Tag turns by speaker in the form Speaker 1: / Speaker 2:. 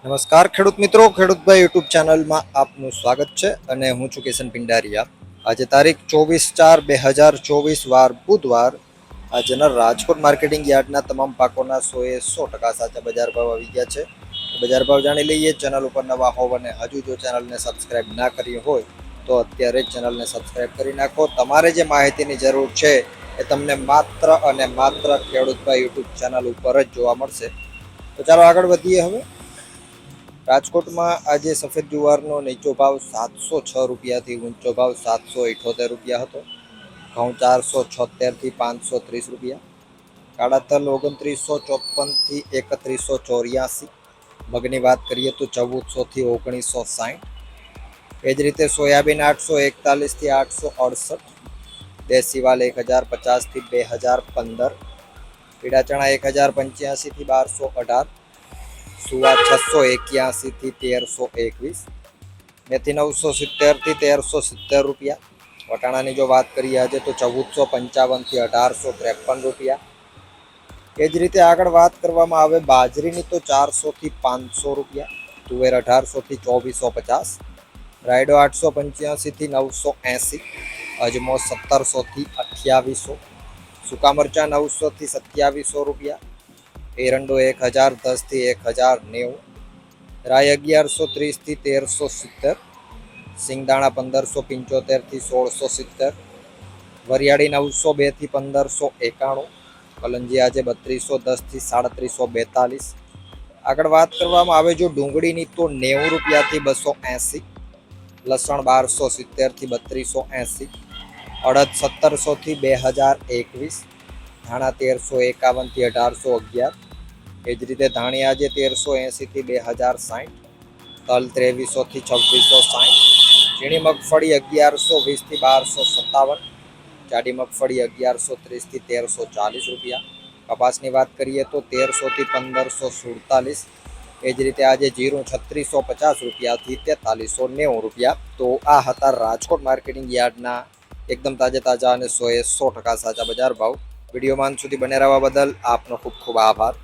Speaker 1: નમસ્કાર ખેડૂત મિત્રો, ખેડૂતભાઈ યુટ્યુબ ચેનલમાં આપનું સ્વાગત છે અને હું છું કિશન પિંડારિયા. આજે તારીખ 24/4/2024 વાર બુધવાર. આજના રાજકોટ માર્કેટિંગ યાર્ડના તમામ પાકોના 100% સાચા બજાર ભાવ આવી ગયા છે. બજાર ભાવ જાણી લઈએ. ચેનલ ઉપર નવા હોવ અને હજુ જો ચેનલને સબસ્ક્રાઇબ ના કરી હોય તો અત્યારે જ ચેનલને સબસ્ક્રાઇબ કરી નાખો. તમારે જે માહિતીની જરૂર છે એ તમને માત્ર અને માત્ર ખેડૂતભાઈ યુટ્યુબ ચેનલ ઉપર જ જોવા મળશે. તો ચાલો આગળ વધીએ. હવે રાજકોટમાં આજે સફેદ જુવારનો નીચો ભાવ 706 રૂપિયાથી ઊંચો ભાવ 778 રૂપિયા હતો. ઘઉં 476થી 530 રૂપિયા. કાળા તલ 2954થી 3184. મગની વાત કરીએ તો 1400થી 1960. એ જ રીતે સોયાબીન 841થી 868. દેશી વાલ 1050થી 2015. પીળા ચણા 1085થી 1218. સુવા 681થી 1321. મેથી 970થી 1370 રૂપિયા. વટાણાની જો વાત કરીએ આજે તો 1455થી 1853 રૂપિયા. એ જ રીતે આગળ વાત કરવામાં આવે બાજરીની તો 400થી 500 રૂપિયા. તુવેર 1800થી 2450. રાયડો 885થી 980. અજમો 1700થી 2800. સૂકા મરચા 900થી 2700 રૂપિયા. એરંડો 1010થી 1090. રાય 1130થી 1370. સિંગદાણા 1575થી 1670. વરિયાળી 902થી 1591. કલંજી આજે 3210થી 3742. આગળ વાત કરવામાં આવે જો ડુંગળીની તો 90 રૂપિયાથી 280. લસણ 1270થી 3280. અડદ 1700થી 2021. ધાણા 1351થી 1811. એ જ રીતે ધાણી આજે 1380થી 2060. તલ 2300થી 2660. ઝીણી મગફળી 1120થી 1257. જાડી મગફળી 1130થી 1340 રૂપિયા. કપાસની વાત કરીએ તો 1300થી 1547. એ જ રીતે આજે જીરું 3650 રૂપિયાથી 4390 રૂપિયા. તો આ હતા રાજકોટ માર્કેટિંગ યાર્ડના એકદમ તાજા અને 100% સાચા બજાર ભાવ. વિડીયોમાં અંત સુધી બને રહેવા બદલ આપનો ખૂબ ખૂબ આભાર.